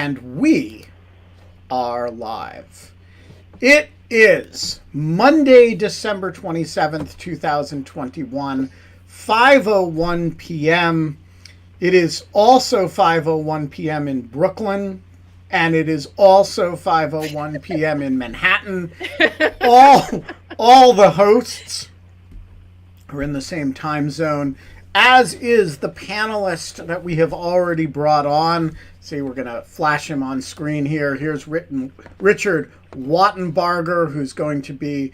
And we are live. It is Monday, December 27th, 2021, 5:01 p.m. It is also 5:01 p.m. in Brooklyn, and it is also 5:01 p.m. in Manhattan. All the hosts are in the same time zone, as is the panelist that we have already brought on. See, we're going to flash him on screen here. Here's Richard Wattenbarger, who's going to be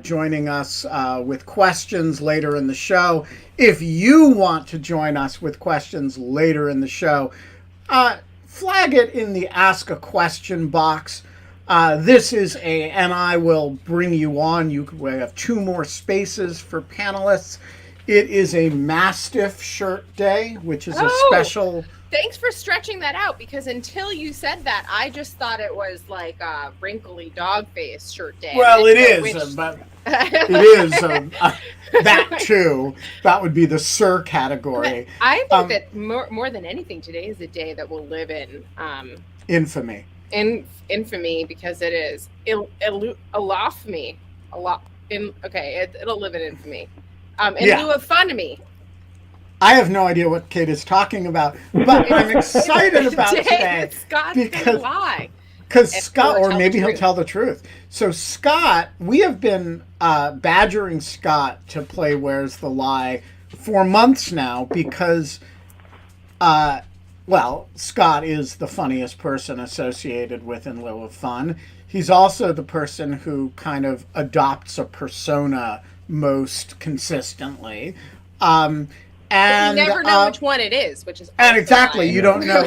joining us with questions later in the show. If you want to join us with questions later in the show, flag it in the Ask a Question box. And I will bring you on. We have 2 more spaces for panelists. It is a Mastiff shirt day, which is a special... Thanks for stretching that out, because until you said that, I just thought it was like a wrinkly dog face shirt day. Well, it is, but it is that too. That would be the Sir category. I think that more than anything, today is a day that will live in infamy. In infamy, because it is it'll live in infamy. Lieu of fun to me. I have no idea what Kate is talking about, but I'm excited about today because Scott, or maybe he'll tell the truth. So Scott, we have been badgering Scott to play Where's the Lie for months now because, Scott is the funniest person associated with In Lieu of Fun. He's also the person who kind of adopts a persona most consistly. And you never know which one it is, which is and exactly you don't know.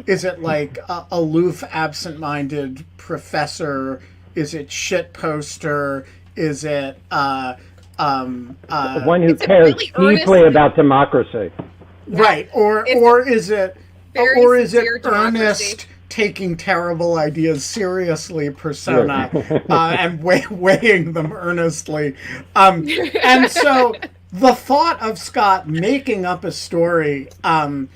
Is it like aloof, absent-minded professor? Is it shit poster? Is it one who cares really deeply about democracy? Right, or is it earnest, taking terrible ideas seriously persona, and weighing them earnestly, and so. The thought of Scott making up a story and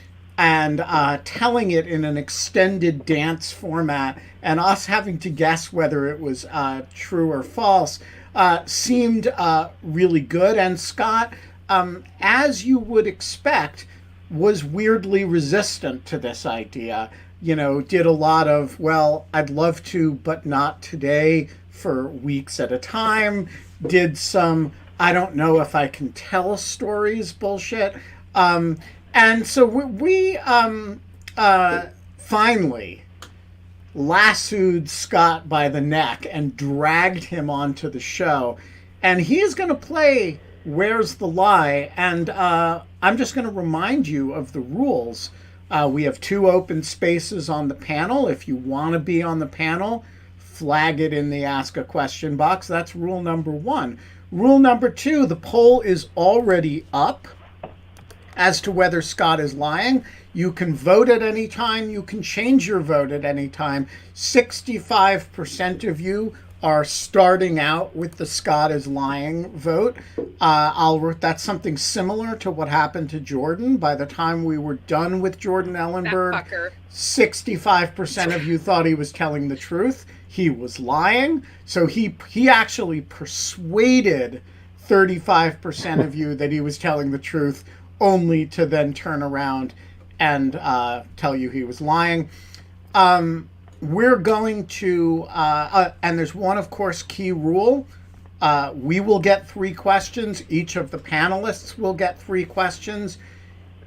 telling it in an extended dance format and us having to guess whether it was true or false seemed really good. And Scott, as you would expect, was weirdly resistant to this idea. You know, did a lot of, I'd love to, but not today, for weeks at a time. Did some... I don't know if I can tell stories bullshit. And so we finally lassoed Scott by the neck and dragged him onto the show. And he is going to play Where's the Lie? And I'm just going to remind you of the rules. We have 2 open spaces on the panel. If you want to be on the panel, flag it in the Ask a Question box. That's rule number 1. Rule number 2, the poll is already up as to whether Scott is lying. You can vote at any time. You can change your vote at any time. 65% of you are starting out with the Scott is lying vote. That's something similar to what happened to Jordan. By the time we were done with Jordan Ellenberg, 65% of you thought he was telling the truth. He was lying. So he actually persuaded 35% of you that he was telling the truth, only to then turn around and tell you he was lying. We're going to, and there's one, of course, key rule. We will get 3 questions. Each of the panelists will get 3 questions.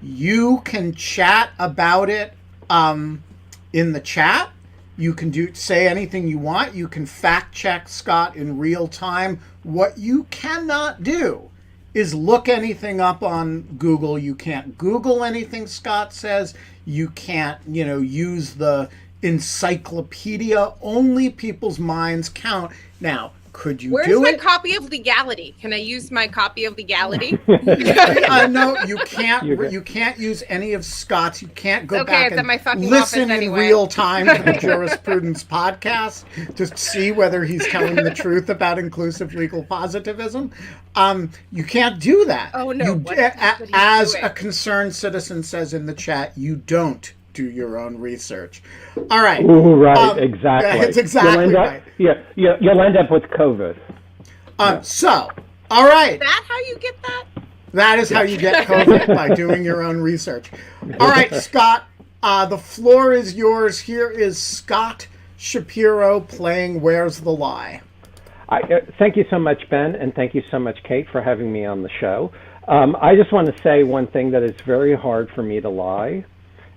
You can chat about it in the chat. You can say anything you want. You can fact check Scott in real time. What you cannot do is look anything up on Google. You can't Google anything Scott says. You can't, use the encyclopedia. Only people's minds count. Now, could you do it? Where's my copy of legality? Can I use my copy of legality? No, you can't. You can't use any of Scott's. You can't go back and listen in real time to the Jurisprudence podcast to see whether he's telling the truth about inclusive legal positivism. You can't do that. Oh no! As a concerned citizen says in the chat, you don't do your own research. All right. Ooh, right, exactly. It's exactly right. You'll end up with COVID. So, all right. Is that how you get that? That is how you get COVID, by doing your own research. All right, Scott, the floor is yours. Here is Scott Shapiro playing Where's the Lie? Thank you so much, Ben, and thank you so much, Kate, for having me on the show. I just want to say one thing, that it's very hard for me to lie.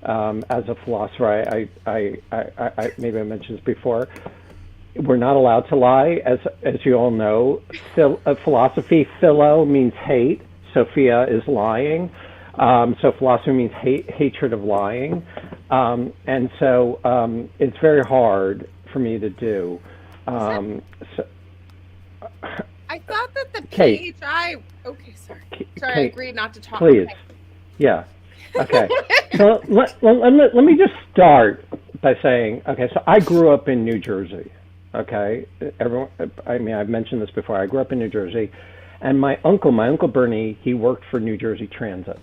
As a philosopher, I maybe I mentioned this before. We're not allowed to lie, as you all know. Philosophy, philo means hate. Sophia is lying. So philosophy means hatred of lying. And so it's very hard for me to do. I thought that the Kate, PHI... Okay, sorry. Sorry, I Kate, agreed not to talk. Please. Okay. Yeah. Okay. So let me just start by saying, okay, so I grew up in New Jersey. Okay. I've mentioned this before. I grew up in New Jersey. And my uncle Bernie, he worked for New Jersey Transit.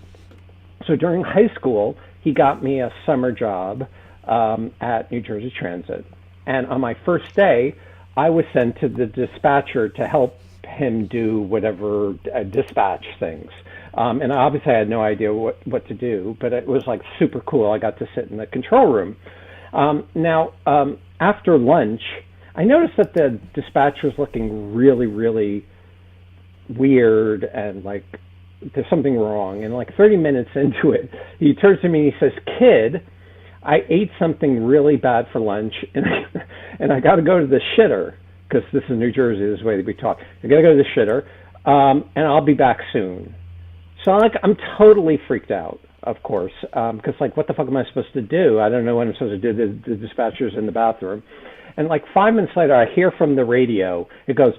So during high school, he got me a summer job at New Jersey Transit. And on my first day, I was sent to the dispatcher to help him do whatever dispatch things. And obviously I had no idea what to do, but it was like super cool. I got to sit in the control room. Now, after lunch, I noticed that the dispatcher was looking really, really weird and like there's something wrong. And like 30 minutes into it, he turns to me and he says, "Kid, I ate something really bad for lunch and I got to go to the shitter," because this is New Jersey, this is the way that we talk. "I got to go to the shitter and I'll be back soon." So I'm totally freaked out, of course, because like, what the fuck am I supposed to do? I don't know what I'm supposed to do. The dispatcher's in the bathroom. And like 5 minutes later, I hear from the radio, it goes,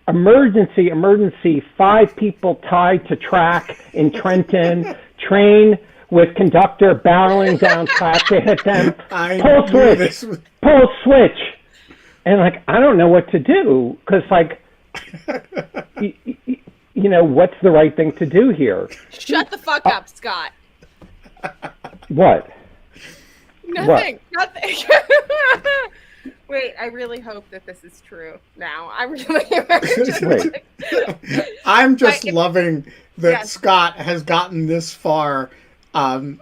"Emergency, emergency, 5 people tied to track in Trenton, train with conductor barreling down track to hit them. Pull switch. And like, I don't know what to do, because like, you know, what's the right thing to do here? Shut the fuck up, Scott. What? Nothing. Wait, I really hope that this is true now. I really I'm just loving that Scott has gotten this far in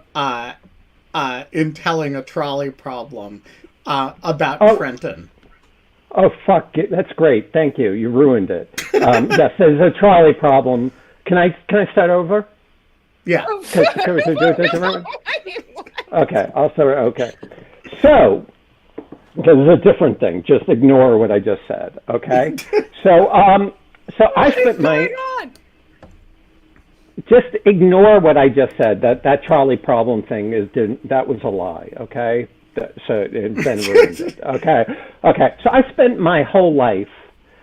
telling a trolley problem about Trenton. Oh, fuck it. That's great. Thank you. You ruined it. Yes, there's a trolley problem. Can I start over? Yeah. Okay, I'll start. Okay. So, because it's a different thing. Just ignore what I just said. Okay. So I spent just ignore what I just said. That trolley problem thing that was a lie. Okay. So it then ruined it. Okay. So I spent my whole life,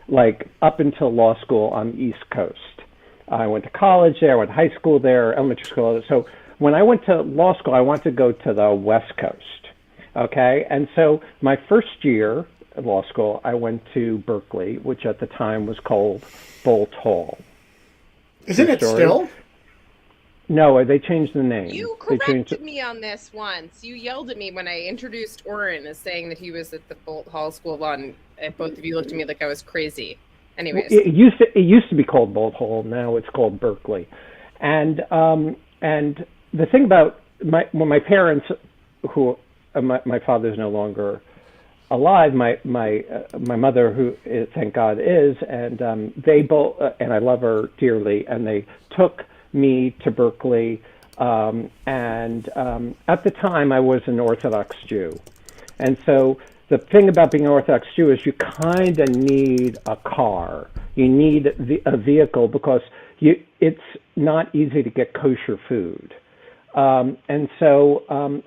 like up until law school, on the East Coast. I went to college there, I went to high school there, elementary school. So when I went to law school, I wanted to go to the West Coast. Okay. And so my first year at law school, I went to Berkeley, which at the time was called Bolt Hall. Isn't it still? No, they changed the name. You corrected me on this once. You yelled at me when I introduced Oren as saying that he was at the Bolt Hall School of Law, and both of you looked at me like I was crazy. Anyways, it used to be called Bolt Hall. Now it's called Berkeley, and the thing about my parents, who my father's no longer alive, my mother, who thank God is, and they both, and I love her dearly, and they took me to Berkeley, and at the time I was an Orthodox Jew, and so the thing about being an Orthodox Jew is you kind of need a car, you need a vehicle, because it's not easy to get kosher food, and so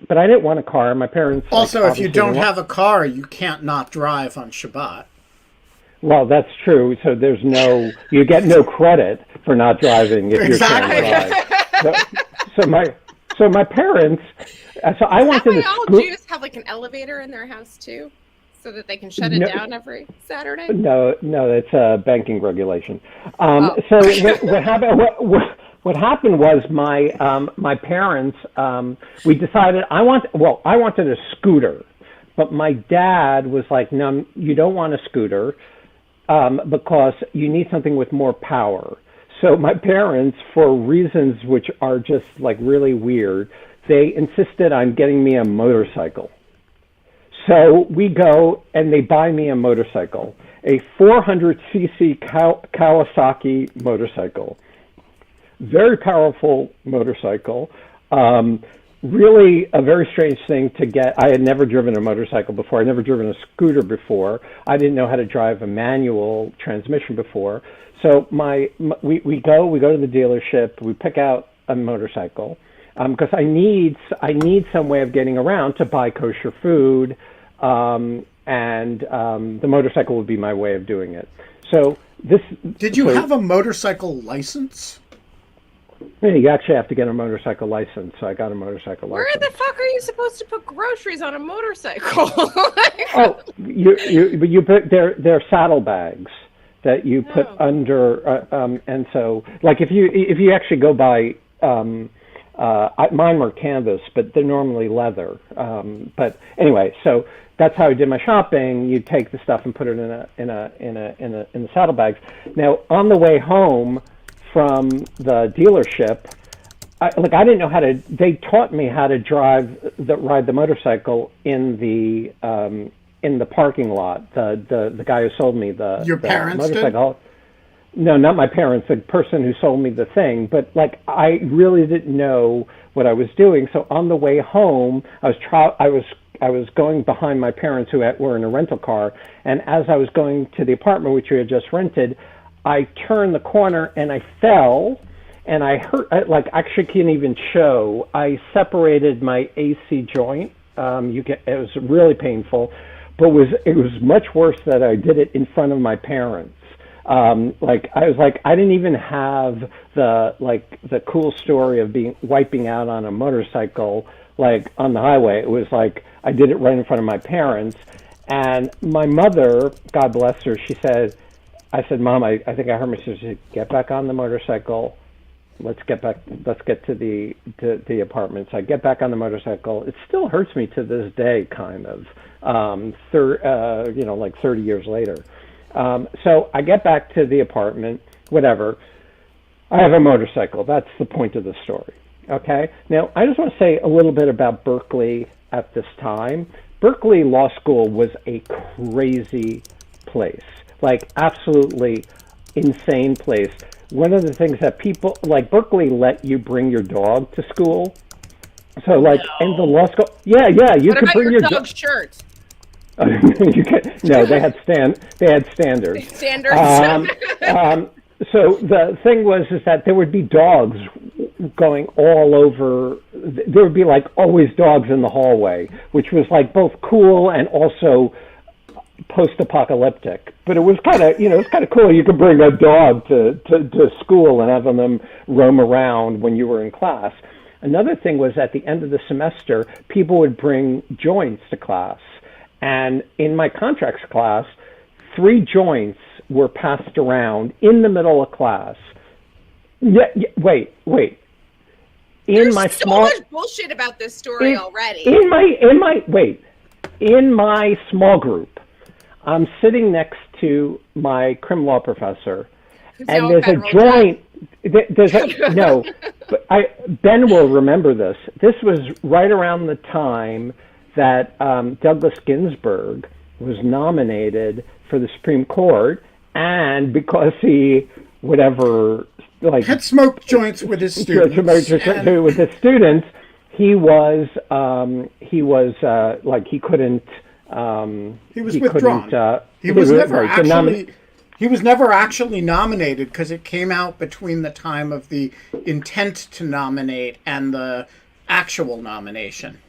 but I didn't want a car. My parents also, if you don't have a car, you can't not drive on Shabbat. Well, that's true. So you get no credit for not driving if you can't drive. So my parents. So I went to the all school. Jews have like an elevator in their house too, so that they can shut it down every Saturday. No, that's a banking regulation. So what happened? what happened was my parents, we decided I wanted a scooter, but my dad was like, no, you don't want a scooter because you need something with more power. So my parents, for reasons which are just like really weird, they insisted on getting me a motorcycle. So we go and they buy me a motorcycle, a 400cc Kawasaki motorcycle. Very powerful motorcycle. Really a very strange thing to get. I had never driven a motorcycle before. I'd never driven a scooter before. I didn't know how to drive a manual transmission before. So we go to the dealership. We pick out a motorcycle because I need some way of getting around to buy kosher food, and the motorcycle would be my way of doing it. So Did you have a motorcycle license? Yeah, you actually have to get a motorcycle license, so I got a motorcycle Where license. the fuck are you supposed to put groceries on a motorcycle? Oh, you put they're saddlebags that you put under, and so like if you actually go by, mine were canvas, but they're normally leather. But anyway, so that's how I did my shopping. You take the stuff and put it in the saddlebags. Now on the way home from the dealership, I didn't know how to. They taught me how to ride the motorcycle in the parking lot. The guy who sold me the parents motorcycle. Did? No, not my parents. The person who sold me the thing. But like, I really didn't know what I was doing. So on the way home, I was going behind my parents who were in a rental car, and as I was going to the apartment which we had just rented, I turned the corner and I fell, and I hurt. Actually can't even show. I separated my AC joint. It was really painful, but it was much worse that I did it in front of my parents. I didn't even have the cool story of wiping out on a motorcycle like on the highway. It was like I did it right in front of my parents, and my mother, God bless her, she said. I said, Mom, I think I heard my sister say, get back on the motorcycle. Let's get to the apartment. So I get back on the motorcycle. It still hurts me to this day, kind of, 30 years later. So I get back to the apartment, whatever. I have a motorcycle. That's the point of the story. Okay. Now, I just want to say a little bit about Berkeley at this time. Berkeley Law School was a crazy place. Like, absolutely insane place. One of the things that people like Berkeley let you bring your dog to school. So like in the law school, you could bring your dog's shirt. No, they had standards. Standards. So the thing was that there would be dogs going all over. There would be like always dogs in the hallway, which was like both cool and also post-apocalyptic, but it was kind of cool. You could bring a dog to school and have them roam around when you were in class. Another thing was at the end of the semester, people would bring joints to class, and in my contracts class, 3 joints were passed around in the middle of class. Wait. There's so much bullshit about this story already. In my small group, I'm sitting next to my crim law professor, and there's a joint. But Ben will remember this. This was right around the time that Douglas Ginsburg was nominated for the Supreme Court, and because he had smoked joints with his students, he was he couldn't. He was withdrawn. He was never actually nominated because it came out between the time of the intent to nominate and the actual nomination.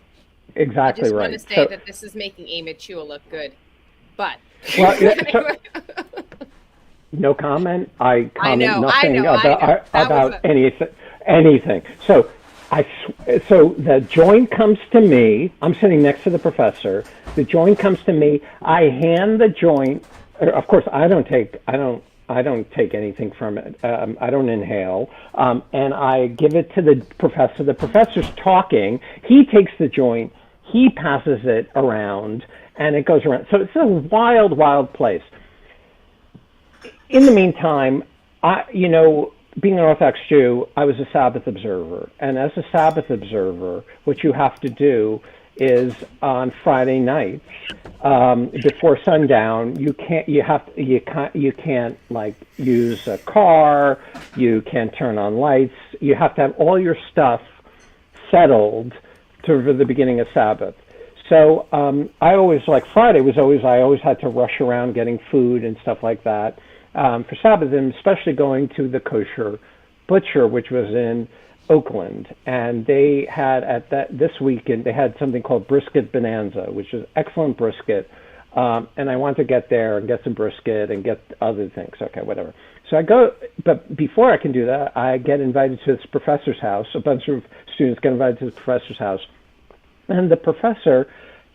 Exactly right. I just want to say that this is making Amy Chua look good, but no comment. I comment nothing about anything. So the joint comes to me. I'm sitting next to the professor. The joint comes to me. I hand the joint. Of course, I don't I don't take anything from it. I don't inhale. And I give it to the professor. The professor's talking. He takes the joint. He passes it around, and it goes around. So it's a wild, wild place. In the meantime, being an Orthodox Jew, I was a Sabbath observer. And as a Sabbath observer, what you have to do is on Friday nights, before sundown, you can't like use a car, you can't turn on lights, you have to have all your stuff settled for the beginning of Sabbath. So I always, like Friday was always, I always had to rush around getting food and stuff like that for Sabbath, and especially going to the kosher butcher, which was in Oakland, and they had this weekend they had something called Brisket Bonanza, which is excellent brisket, and I want to get there and get some brisket and get other things. Okay, whatever. So I go, but before I can do that, I get invited to this professor's house. A bunch of students get invited to the professor's house, and the professor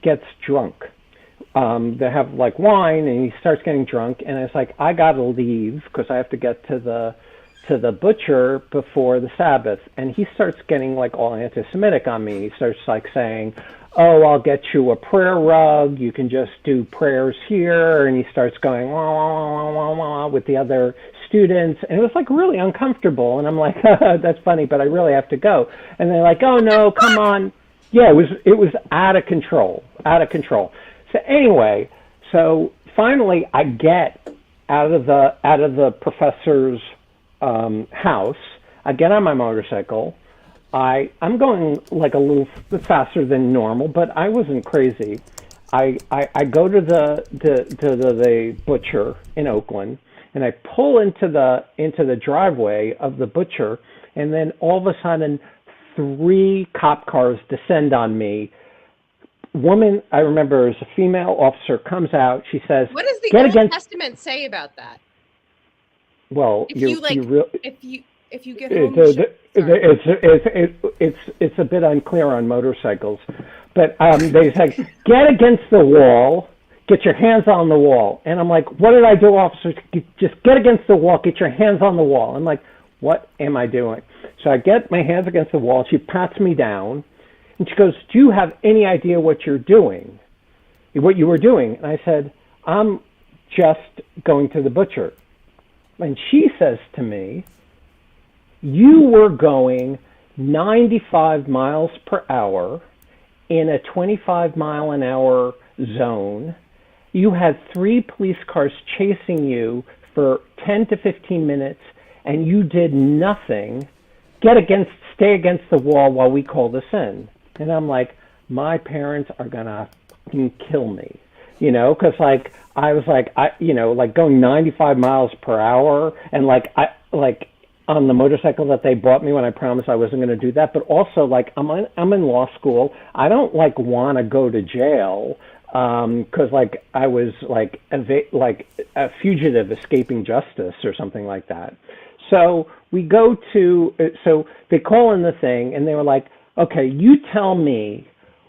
gets drunk. They have like wine, and he starts getting drunk, and it's like, I gotta leave because I have to get to the butcher before the Sabbath. And he starts getting like all anti-Semitic on me. He starts like saying, oh, I'll get you a prayer rug, you can just do prayers here. And he starts going wah, wah, wah, wah, wah, with the other students, and it was like really uncomfortable. And I'm like, that's funny, but I really have to go. And they're like, oh no, come on. Yeah, it was out of control. So anyway, so finally I get out of the professor's house. I get on my motorcycle. I'm going like a little faster than normal, but I wasn't crazy. I go to the butcher in Oakland, and I pull into the driveway of the butcher, and then all of a sudden 3 cop cars descend on me. Woman, I remember, as a female officer, comes out. She says, "What does the Old Testament say about that?" Well, if you get home, it's a bit unclear on motorcycles, but they say, get against the wall, get your hands on the wall. And I'm like, what did I do, officer? Just get against the wall, get your hands on the wall. I'm like, what am I doing? So I get my hands against the wall. She pats me down, and she goes, do you have any idea what you were doing? And I said, I'm just going to the butcher. And she says to me, you were going 95 miles per hour in a 25 mile an hour zone. You had 3 police cars chasing you for 10 to 15 minutes, and you did nothing. Stay against the wall while we call this in. And I'm like, my parents are gonna fucking kill me. Because like I was like, like going 95 miles per hour, and like on the motorcycle that they bought me when I promised I wasn't going to do that. But also, like, I'm in law school. I don't like want to go to jail because like I was like a fugitive escaping justice or something like that. So we go to so they call in the thing, and they were like, okay, you tell me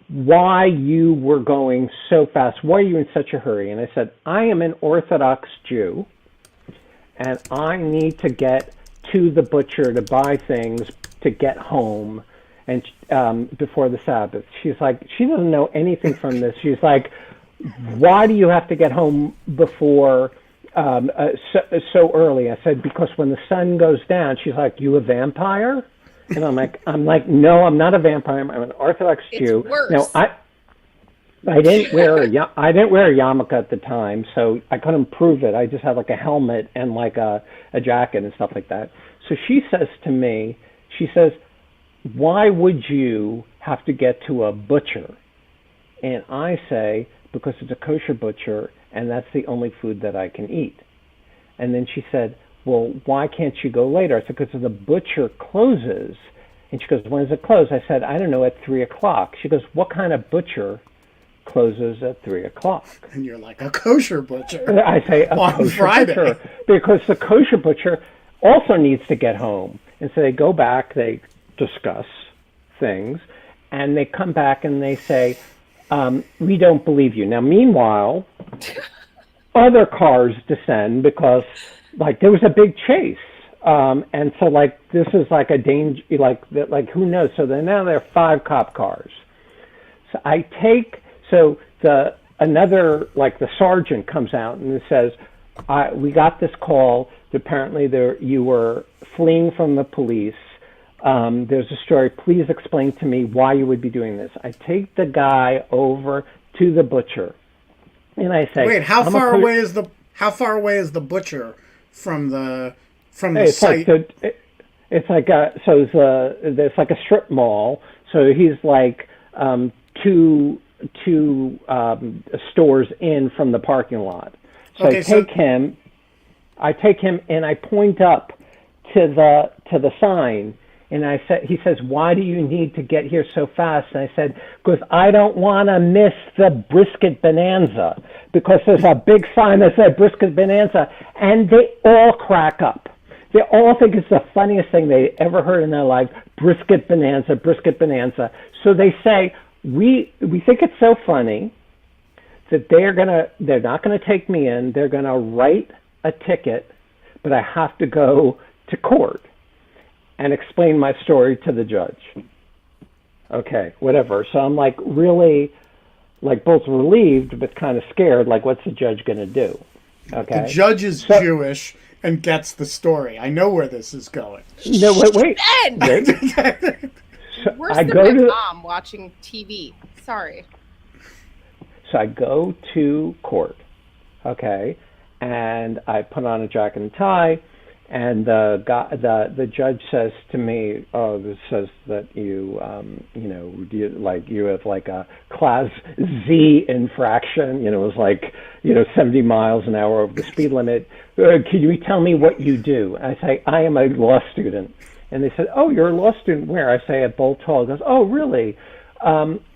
why you were going so fast. Why are you in such a hurry? And I said, I am an Orthodox Jew, and I need to get to the butcher to buy things to get home and before the Sabbath. She's like, she doesn't know anything from this. She's like, why do you have to get home before so early? I said, because when the sun goes down. She's like, you a vampire? And I'm like, no, I'm not a vampire. I'm an Orthodox Jew. It's worse. No, I didn't wear a yarmulke at the time, so I couldn't prove it. I just had like a helmet and like a jacket and stuff like that. So she says to me, why would you have to get to a butcher? And I say, because it's a kosher butcher, and that's the only food that I can eat. And then she said, well, why can't you go later? I said, because the butcher closes. And she goes, when does it close? I said, I don't know, at 3 o'clock. She goes, what kind of butcher closes at 3 o'clock? And you're like, a kosher butcher. I say, a kosher Friday. Butcher. Because the kosher butcher also needs to get home. And so they go back, they discuss things, and they come back and they say, we don't believe you. Now, meanwhile, other cars descend because like there was a big chase. And so like this is like a danger, like who knows? So then now there are 5 cop cars. So the sergeant comes out and says, we got this call. Apparently you were fleeing from the police. There's a story. Please explain to me why you would be doing this. I take the guy over to the butcher, and I say, "Wait, how far away is the butcher from the site?" It's like there's like a strip mall. So he's like two stores in from the parking lot. So I take him and I point up to the sign, and he says, "Why do you need to get here so fast?" And I said, "Because I don't want to miss the brisket bonanza, because there's a big sign that says brisket bonanza," and they all crack up. They all think it's the funniest thing they ever heard in their life, brisket bonanza, brisket bonanza. So they say, we think it's so funny that they're not gonna take me in. They're gonna write a ticket, but I have to go to court and explain my story to the judge. Okay, whatever. So I'm like really, like both relieved but kind of scared. Like, what's the judge gonna do? Okay. The judge is Jewish and gets the story. I know where this is going. No, wait. So worse than my mom watching TV. Sorry. So I go to court, okay, and I put on a jacket and tie, and the judge says to me, "Oh, this says that you have like a class Z infraction. It was like 70 miles an hour over the speed limit. Can you tell me what you do?" I say, "I am a law student." And they said, "Oh, you're a law student where?" I say, "At Bolt Hall." He goes, "Oh, really?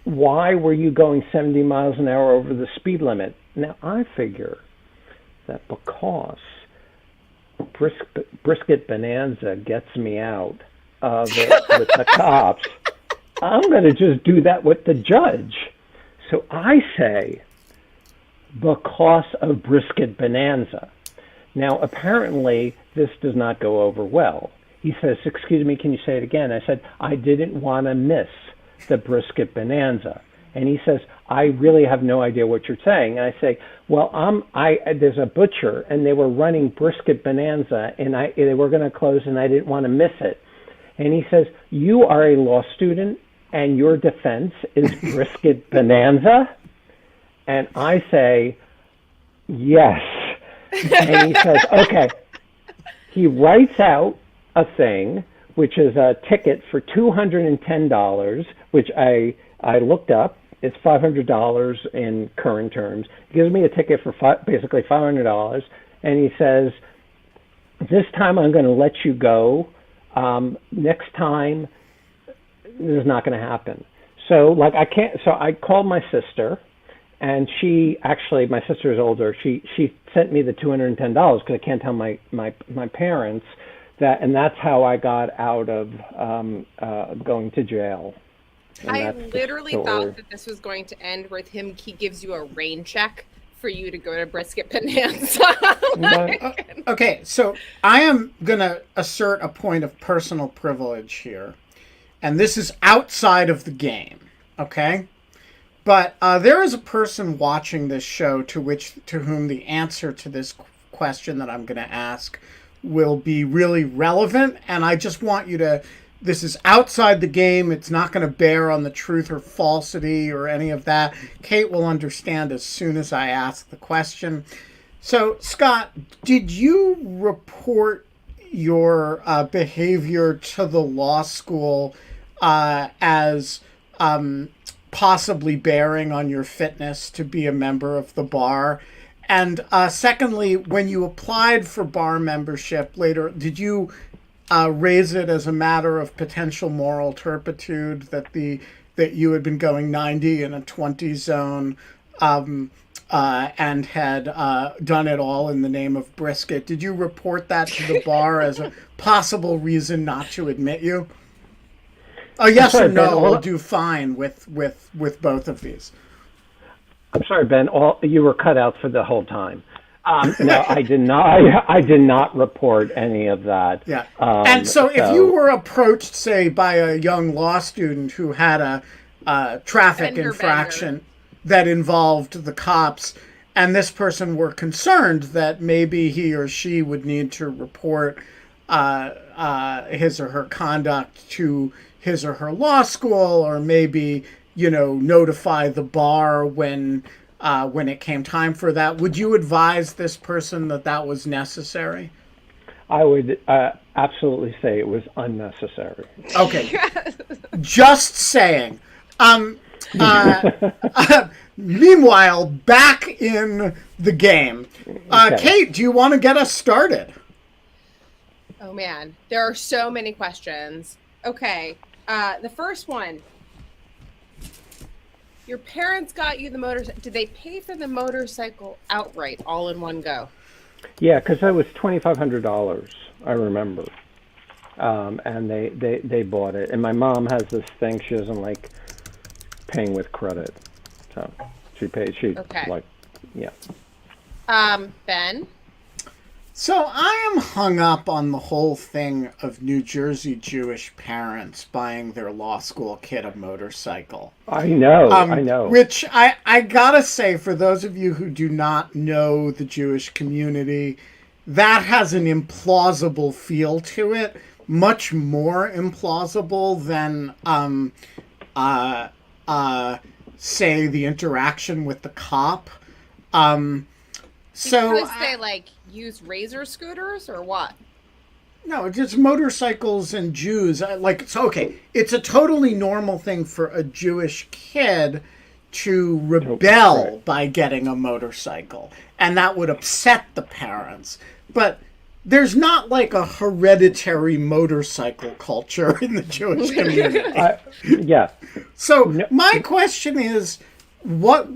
Why were you going 70 miles an hour over the speed limit?" Now, I figure that because brisket bonanza gets me out of it with the cops, I'm going to just do that with the judge. So I say, because of brisket bonanza. Now, apparently, this does not go over well. He says, "Excuse me, can you say it again?" I said, "I didn't want to miss the brisket bonanza." And he says, "I really have no idea what you're saying." And I say, "Well, there's a butcher, and they were running brisket bonanza, and they were going to close, and I didn't want to miss it." And he says, "You are a law student, and your defense is brisket bonanza?" And I say, "Yes." And he says, "Okay." He writes out a thing, which is a ticket for $210, which I looked up. It's $500 in current terms. He gives me a ticket for basically $500, and he says, "This time I'm going to let you go. Next time, this is not going to happen." So like I can't. So I called my sister, and my sister is older. She sent me the $210 because I can't tell my parents that, and that's how I got out of going to jail. I literally thought that this was going to end with he gives you a rain check for you to go to brisket bonanza. Okay, so I am going to assert a point of personal privilege here, and this is outside of the game, okay? But there is a person watching this show to whom the answer to this question that I'm going to ask will be really relevant, and I just want you to, this is outside the game, it's not going to bear on the truth or falsity or any of that. Kate will understand as soon as I ask the question. So, Scott, did you report your behavior to the law school as possibly bearing on your fitness to be a member of the bar? And secondly, when you applied for bar membership later, did you raise it as a matter of potential moral turpitude that you had been going 90 in a 20 zone and had done it all in the name of brisket? Did you report that to the bar as a possible reason not to admit you? Oh, yes or no, we'll do fine with both of these. I'm sorry, Ben. You were cut out for the whole time. No, I did not. I did not report any of that. Yeah. And so if you were approached, say, by a young law student who had a traffic Fender infraction that involved the cops, and this person were concerned that maybe he or she would need to report his or her conduct to his or her law school, or maybe, notify the bar when it came time for that, would you advise this person that that was necessary? I would absolutely say it was unnecessary. Okay. Just saying. Meanwhile, back in the game. Okay. Kate, do you want to get us started? Oh man, there are so many questions. Okay, the first one. Your parents got you the motorcycle. Did they pay for the motorcycle outright, all in one go? Yeah, because that was $2,500. I remember, and they bought it. And my mom has this thing; she doesn't like paying with credit, so she paid. Okay. Yeah. Ben. So I am hung up on the whole thing of New Jersey Jewish parents buying their law school kid a motorcycle. I know. Which I gotta say, for those of you who do not know the Jewish community, that has an implausible feel to it, much more implausible than, say, the interaction with the cop. Because they use razor scooters or what? No, just motorcycles and Jews. Okay, it's a totally normal thing for a Jewish kid to rebel by getting a motorcycle, and that would upset the parents. But there's not like a hereditary motorcycle culture in the Jewish community. Yeah. So my question is, what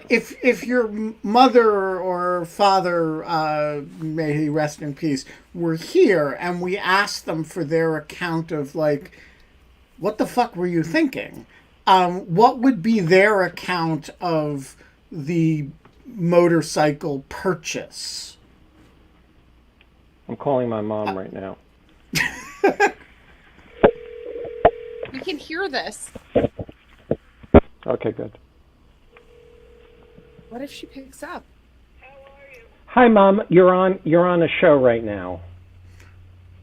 if your mother or father, may he rest in peace, were here and we asked them for their account of what the fuck were you thinking? What would be their account of the motorcycle purchase? I'm calling my mom right now. We can hear this. Okay, good. What if she picks up? Hi, Mom. You're on a show right now.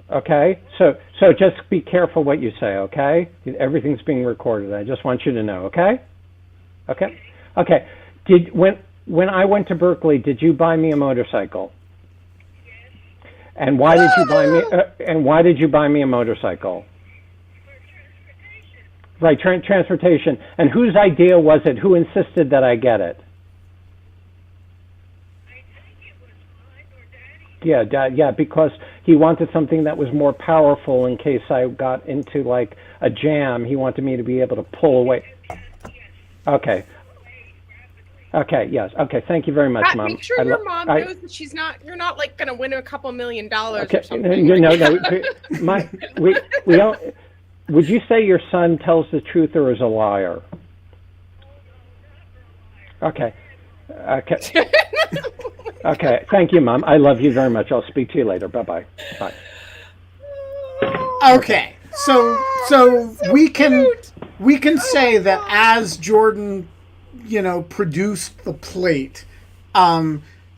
Okay? So just be careful what you say, okay? Everything's being recorded. I just want you to know, okay? Okay? Okay. When I went to Berkeley, did you buy me a motorcycle? And why did you buy me a motorcycle? Right, transportation. And whose idea was it? Who insisted that I get it? Yeah, Dad. Yeah, because he wanted something that was more powerful in case I got into a jam. He wanted me to be able to pull away. Okay. Okay. Yes. Okay. Thank you very much, Mom. Make sure your mom knows that you're not going to win a couple $1 million or something. No. We don't. Would you say your son tells the truth or is a liar? Okay. Okay. Okay. Thank you, Mom. I love you very much. I'll speak to you later. Bye-bye. Bye. Okay. So we can say that as Jordan, produced the plate,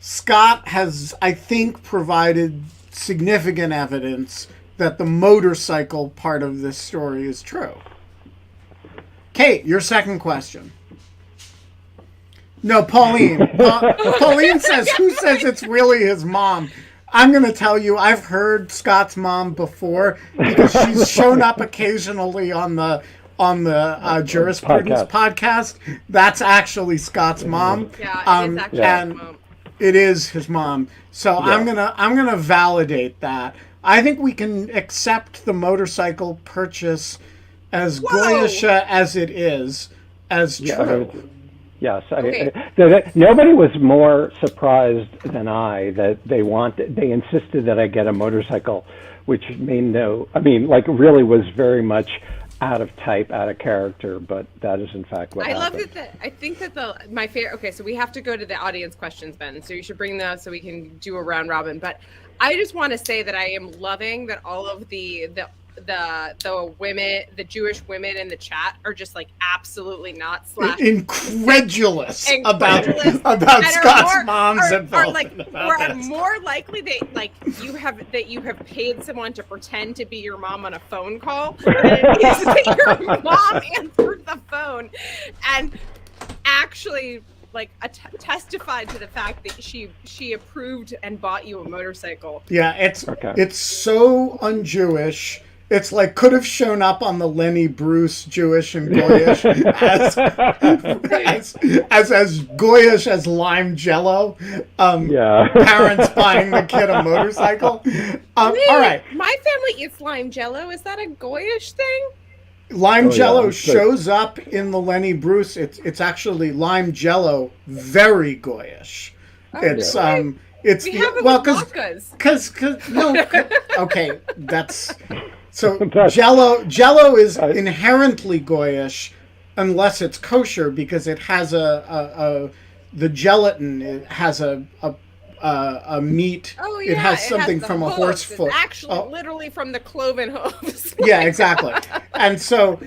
Scott has, I think, provided significant evidence that the motorcycle part of this story is true. Kate, your second question. No, Pauline. Pauline says, who says it's really his mom? I'm going to tell you, I've heard Scott's mom before because she's shown up occasionally on the Jurisprudence podcast. That's actually Scott's mom. Yeah, it is actually his mom. It is his mom. So yeah. I'm gonna validate that. I think we can accept the motorcycle purchase as goyish as it is as true. Yes, okay. Nobody was more surprised than I that they insisted that I get a motorcycle, which really was very much out of type, out of character, but that is in fact what I love happened. that. I think that my favorite. Okay, so we have to go to the audience questions, Ben. So you should bring those so we can do a round robin. But I just want to say that I am loving that all of the women, the Jewish women in the chat are just like absolutely not incredulous about and Scott's mom's are involvement. more likely that you have paid someone to pretend to be your mom on a phone call than it is that your mom answered the phone and actually like testified to the fact that she approved and bought you a motorcycle. Yeah, it's so un-Jewish. It's like could have shown up on the Lenny Bruce Jewish and Goyish as Goyish as lime jello. Parents buying the kid a motorcycle. All right. My family eats lime jello. Is that a Goyish thing? Lime jello shows up in the Lenny Bruce. It's actually lime jello, very Goyish. It's okay, that's so Jello is inherently Goyish unless it's kosher because it has the gelatin. It has a meat. Oh, yeah, it has something from a horse foot. It's actually literally from the cloven hooves. Yeah, exactly. And so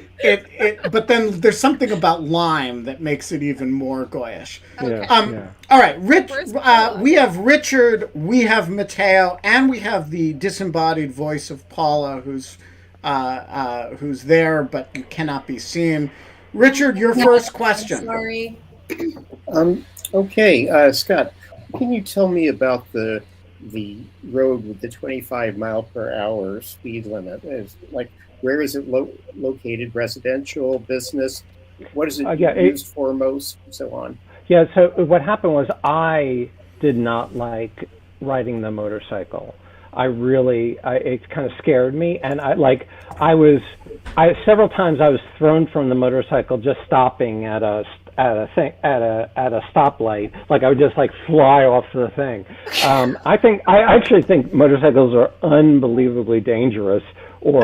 but then there's something about lime that makes it even more Goyish. Okay. All right, we have Richard, we have Matteo, and we have the disembodied voice of Paula, who's there but cannot be seen. Richard, your first question. Sorry. Okay, Scott, can you tell me about the road with the 25 mile per hour speed limit? Where is it located? Residential, business? What is it used for most, and so on? Yeah, so what happened was I did not like riding the motorcycle. It kind of scared me, and several times I was thrown from the motorcycle just stopping at a stoplight. Like I would just like fly off the thing. I actually think motorcycles are unbelievably dangerous, or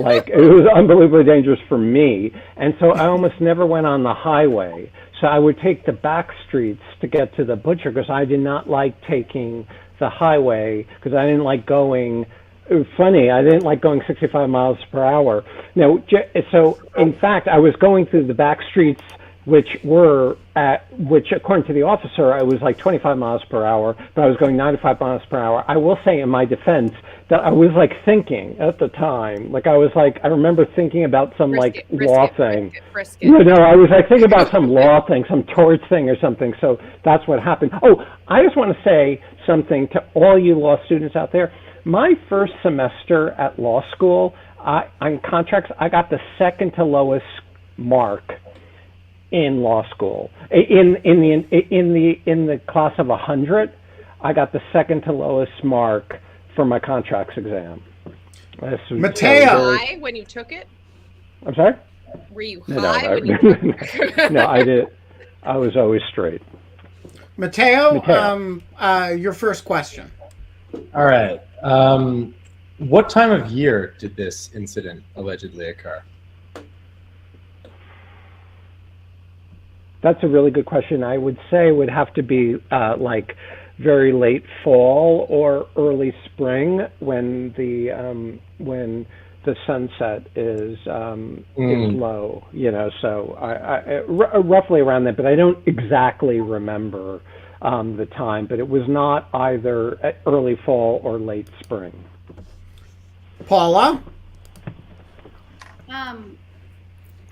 like it was unbelievably dangerous for me, and so I almost never went on the highway. So I would take the back streets to get to the butcher because I did not like taking the highway because I didn't like going. It was funny, I didn't like going 65 miles per hour. No, so in fact, I was going through the back streets, which according to the officer, I was like 25 miles per hour, but I was going 95 miles per hour. I will say in my defense that I was like thinking at the time, I remember thinking about some law thing. I was like thinking about some law thing, some torts thing or something. So that's what happened. Oh, I just want to say something to all you law students out there. My first semester at law school, on contracts, I got the second to lowest mark in law school. In the class of 100, I got the second to lowest mark for my contracts exam. Matteo, high when you took it? I'm sorry? Were you high when you took it? No, I did. I was always straight. Matteo. Your first question. All right. What time of year did this incident allegedly occur? That's a really good question. I would say it would have to be like very late fall or early spring when the sunset is low. So I roughly around that, but I don't exactly remember the time. But it was not either early fall or late spring. Paula?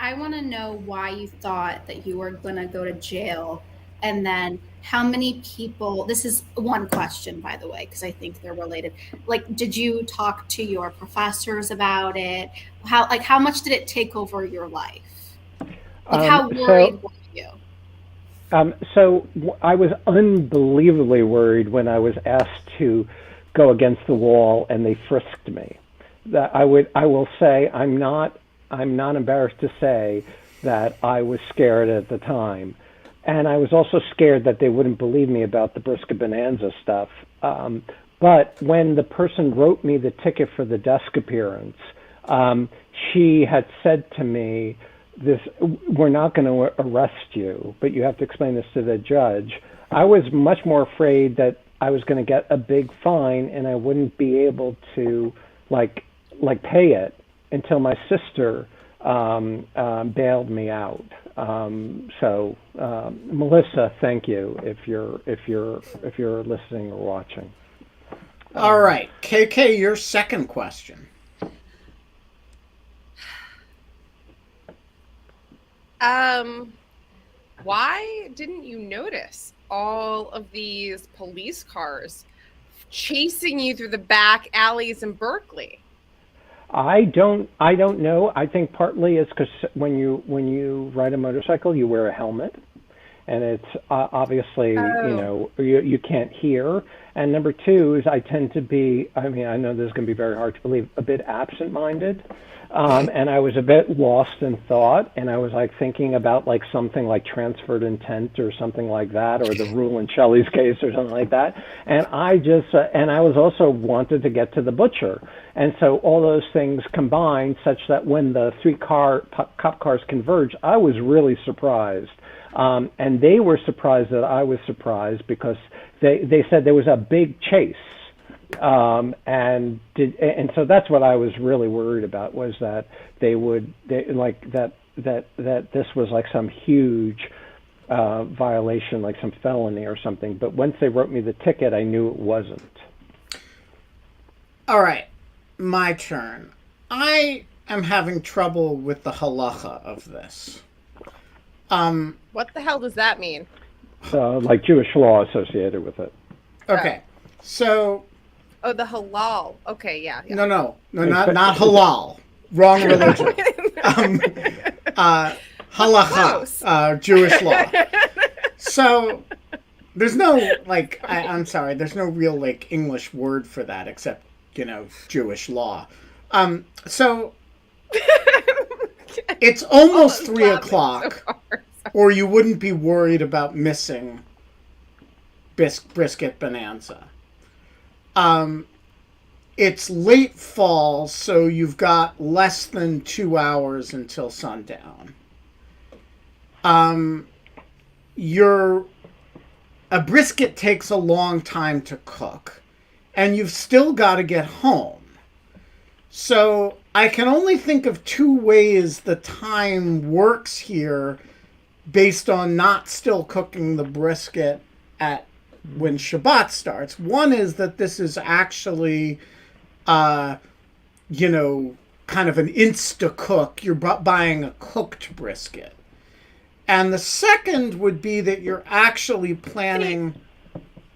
I want to know why you thought that you were going to go to jail, and then how many people, this is one question, by the way, because I think they're related. Like, did you talk to your professors about it? How much did it take over your life? How worried were you? So I was unbelievably worried when I was asked to go against the wall and they frisked me. I will say I'm not embarrassed to say that I was scared at the time. And I was also scared that they wouldn't believe me about the Brisket Bonanza stuff. But when the person wrote me the ticket for the desk appearance, she had said to me, "This, we're not going to arrest you, but you have to explain this to the judge." I was much more afraid that I was going to get a big fine and I wouldn't be able to like pay it until my sister bailed me out. So Melissa, thank you if you're listening or watching. All right, KK, your second question. Why didn't you notice all of these police cars chasing you through the back alleys in Berkeley? I don't know. I think partly it's because when you ride a motorcycle, you wear a helmet, and it's obviously you can't hear. And number two is I tend to be. I mean, I know this is going to be very hard to believe. A bit absent-minded. And I was a bit lost in thought, and I was like thinking about like something like transferred intent or something like that, or the rule in Shelley's case or something like that. And I just, and I was also wanted to get to the butcher. And so all those things combined such that when the three cop cars converged, I was really surprised. And they were surprised that I was surprised because they said there was a big chase. And so that's what I was really worried about, was that this was like some huge violation, like some felony or something. But once they wrote me the ticket, I knew it wasn't. All right, my turn. I am having trouble with the halacha of this. What the hell does that mean? Like Jewish law associated with it. Okay, so. Oh, the halal. Okay, yeah. No, not halal. Wrong religion. Halacha, Jewish law. So there's no I'm sorry, there's no real like English word for that except Jewish law. So it's almost 3:00, or you wouldn't be worried about missing brisket bonanza. It's late fall, so you've got less than 2 hours until sundown. A brisket takes a long time to cook, and you've still got to get home. So I can only think of two ways the time works here based on not still cooking the brisket at when Shabbat starts. One is that this is actually, kind of an insta-cook. You're buying a cooked brisket. And the second would be that you're actually planning...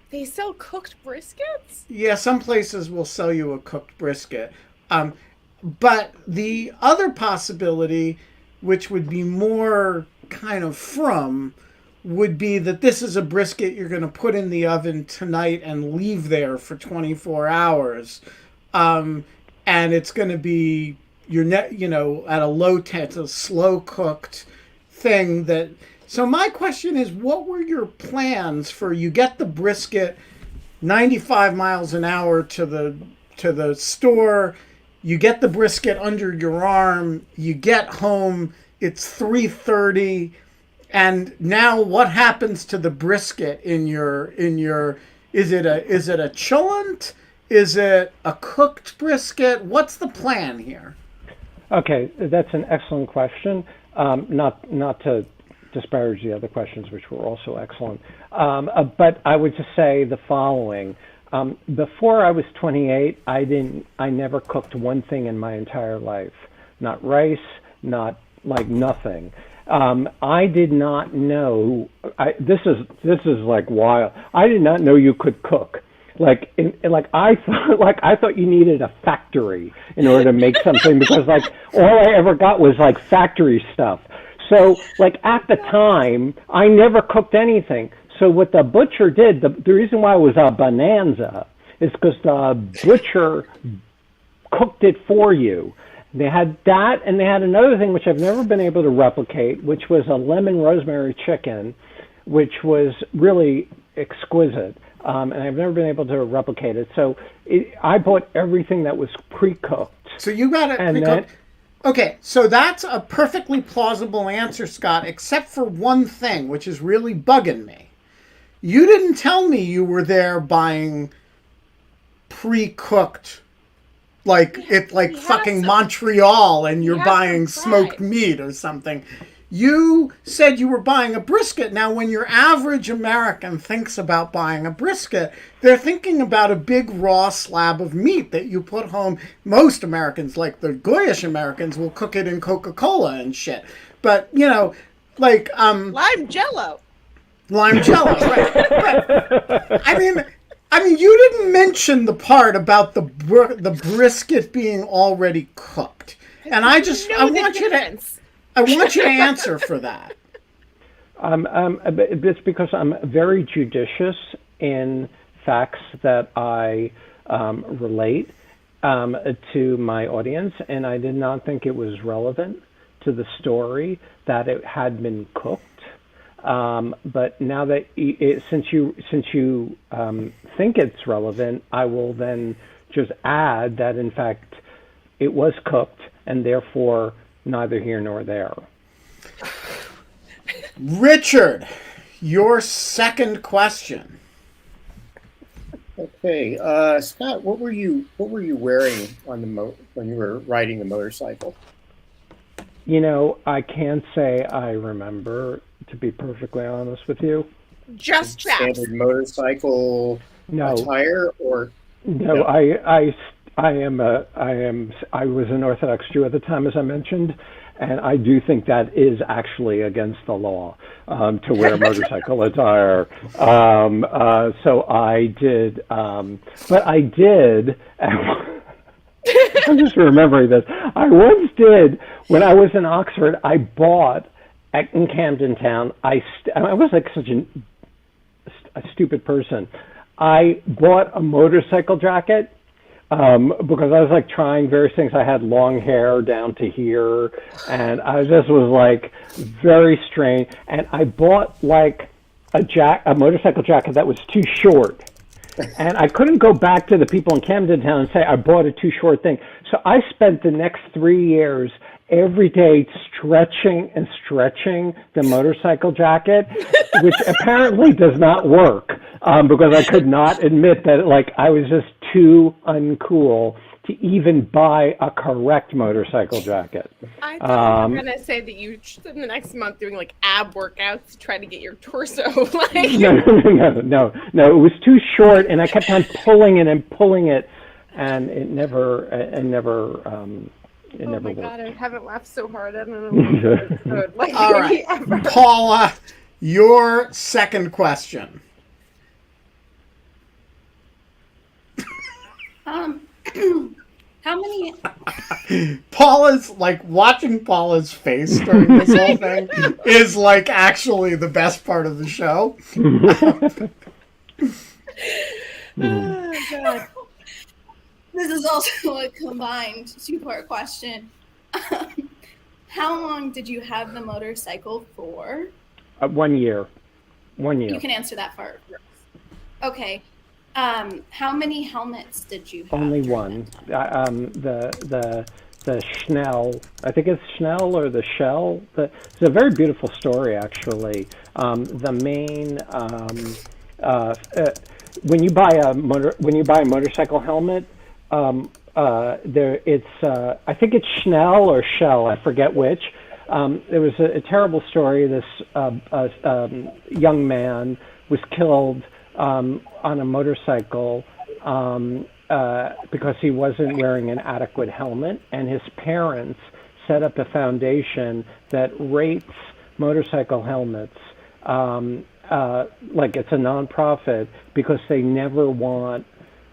They sell cooked briskets? Yeah, some places will sell you a cooked brisket. But the other possibility, which would be more kind of would be that this is a brisket you're going to put in the oven tonight and leave there for 24 hours. And it's going to be at a low temp, a slow cooked thing that. So my question is, what were your plans for you get the brisket 95 miles an hour to the store, you get the brisket under your arm, you get home, it's 3:30. And now, what happens to the brisket in your? Is it a chulent? Is it a cooked brisket? What's the plan here? Okay, that's an excellent question. Not to disparage the other questions, which were also excellent. But I would just say the following: before I was 28, I never cooked one thing in my entire life. Not rice, not nothing. I did not know. This is like wild. I did not know you could cook. I thought you needed a factory in order to make something because all I ever got was factory stuff. So at the time, I never cooked anything. So what the butcher did, the reason why it was a bonanza is because the butcher cooked it for you. They had that, and they had another thing which I've never been able to replicate, which was a lemon rosemary chicken, which was really exquisite, and I've never been able to replicate it. So I bought everything that was pre-cooked, So you got it And pre-cooked. then, Okay, so that's a perfectly plausible answer, Scott, except for one thing, which is really bugging me. You didn't tell me you were there buying pre-cooked, like we have fucking some. Montreal, and you're have some buying smoked fried. meat or something. You said you were buying a brisket. Now, when your average American thinks about buying a brisket, they're thinking about a big raw slab of meat that you put home. Most Americans, like the Goyish Americans, will cook it in Coca-Cola and shit. But, like Lime Jello. lime jello, right? But I mean, you didn't mention the part about the brisket being already cooked, and I want you to answer for that. it's because I'm very judicious in facts that I relate to my audience, and I did not think it was relevant to the story that it had been cooked. But now that since you think it's relevant, I will then just add that in fact it was cooked, and therefore neither here nor there. Richard, your second question. Okay, Scott, what were you wearing on when you were riding the motorcycle? I can't say I remember, to be perfectly honest with you. Just chaps. Standard motorcycle attire, or no? I was an Orthodox Jew at the time, as I mentioned, and I do think that is actually against the law to wear motorcycle attire. So I did, but I did. I'm just remembering this. I once did, when I was in Oxford, I bought in Camden Town. I was like such a stupid person. I bought a motorcycle jacket because I was like trying various things. I had long hair down to here, and I just was like very strange. And I bought like a motorcycle jacket that was too short. And I couldn't go back to the people in Camden Town and say I bought a too short thing. So I spent the next 3 years every day stretching the motorcycle jacket, which apparently does not work because I could not admit that I was just too uncool to even buy a correct motorcycle jacket. I thought you were going to say that you spend the next month doing ab workouts to try to get your torso No. It was too short, and I kept on pulling it, and it never oh my worked. God, I haven't laughed so hard. I don't know. All right, Paula, your second question. How many? Paula's watching Paula's face during this whole thing is actually the best part of the show. Oh, God. This is also a combined two-part question. How long did you have the motorcycle for? 1 year. 1 year. You can answer that part. Okay. How many helmets did you have? Only one. The Schnell, I think it's Schnell or the Shell. It's a very beautiful story, actually. The main when you buy a motorcycle helmet, I think it's Schnell or Shell. I forget which. There was a terrible story. This young man was killed on a motorcycle because he wasn't wearing an adequate helmet, and his parents set up a foundation that rates motorcycle helmets it's a nonprofit because they never want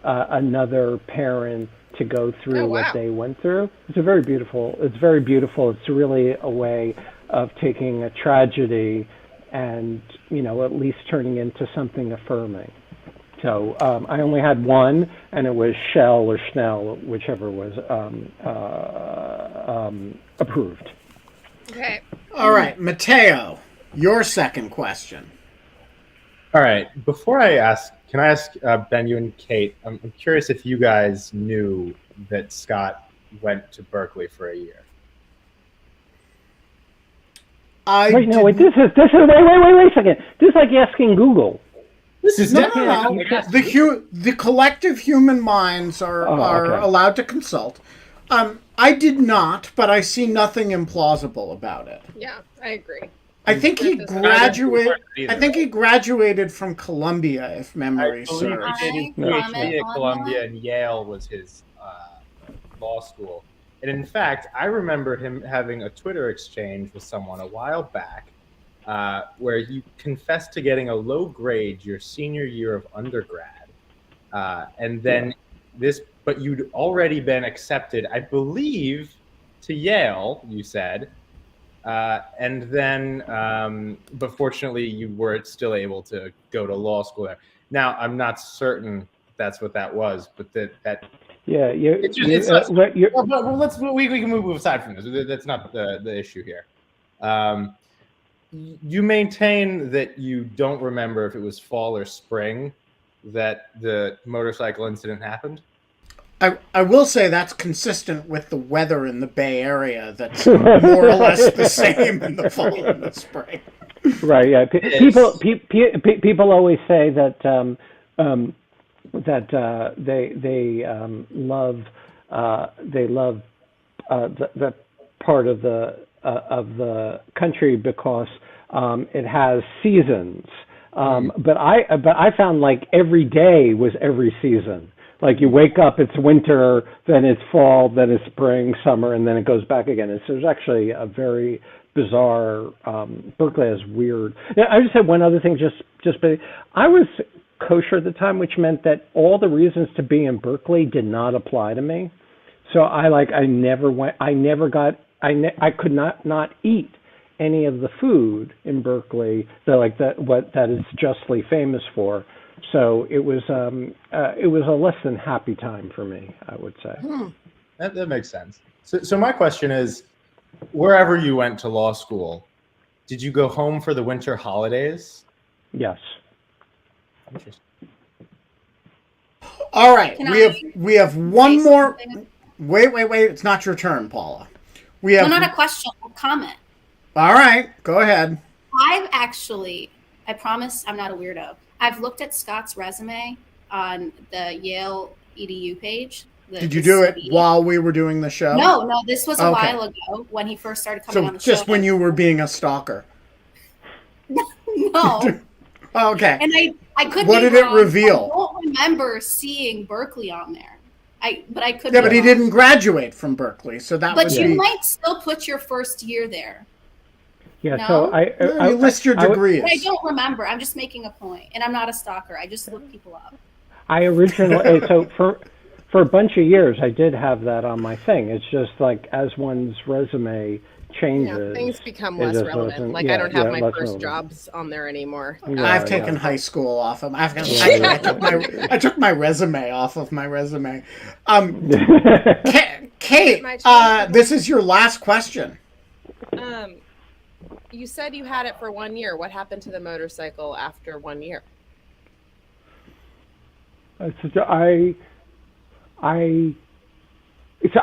another parent to go through what they went through. It's very beautiful. It's really a way of taking a tragedy and, at least turning into something affirming. So I only had one, and it was Shell or Schnell, whichever was approved. Okay. All right, Matteo, your second question. All right. Before I ask, can I ask Ben, you and Kate? I'm curious if you guys knew that Scott went to Berkeley for a year? Wait, no, wait. This is wait a second. This is like asking Google. This is No, definitely no, no. The collective human minds are okay. allowed to consult. I did not, but I see nothing implausible about it. Yeah, I agree. I think he This is graduated. either. I think he graduated from Columbia, if memory I believe serves. he did his No. PhD at Columbia, and Yale was his law school. And in fact, I remember him having a Twitter exchange with someone a while back where you confessed to getting a low grade your senior year of undergrad. And then but you'd already been accepted, I believe, to Yale, you said. And then, but fortunately, you were still able to go to law school there. Now, I'm not certain that's what that was, but that Yeah, it's we can move aside from this. That's not the issue here. You maintain that you don't remember if it was fall or spring that the motorcycle incident happened. I will say that's consistent with the weather in the Bay Area. That's more or less the same in the fall and the spring. Right. Yeah. People always say that they love the part of the country because it has seasons. But I found like every day was every season. Like you wake up, it's winter, then it's fall, then it's spring, summer, and then it goes back again. There's actually a very bizarre. Berkeley has weird. I just had one other thing. I was kosher at the time, which meant that all the reasons to be in Berkeley did not apply to me. So I could not eat any of the food in Berkeley that it's justly famous for. So it was a less than happy time for me, I would say. That makes sense. So my question is, wherever you went to law school, did you go home for the winter holidays? Yes. Interesting. All right, we have one more. something? Wait! It's not your turn, Paula. We have. No, not a question, a comment. All right, go ahead. I promise I'm not a weirdo. I've looked at Scott's resume on the Yale EDU page. Did you do it while we were doing the show? No, this was a Okay. while ago when he first started coming So on the show. just when you were being a stalker. No. Okay. And I could What be did it wrong. reveal? I don't remember seeing Berkeley on there. But I could Yeah, be but he wrong. didn't graduate from Berkeley, so that But would you be. might still put your first year there. Yeah. No? So No, you list your degrees. But I don't remember. I'm just making a point. And I'm not a stalker. I just look people up. I originally so for a bunch of years I did have that on my thing. It's just like as one's resume changes, Things become it less just relevant. wasn't- Like yeah, I don't have yeah, my less first relevant. jobs on there anymore. Yeah, I've taken yeah. high school off of. Yeah. I took my resume off of my resume. Kate, My turn. this is your last question. You said you had it for 1 year. What happened to the motorcycle after 1 year?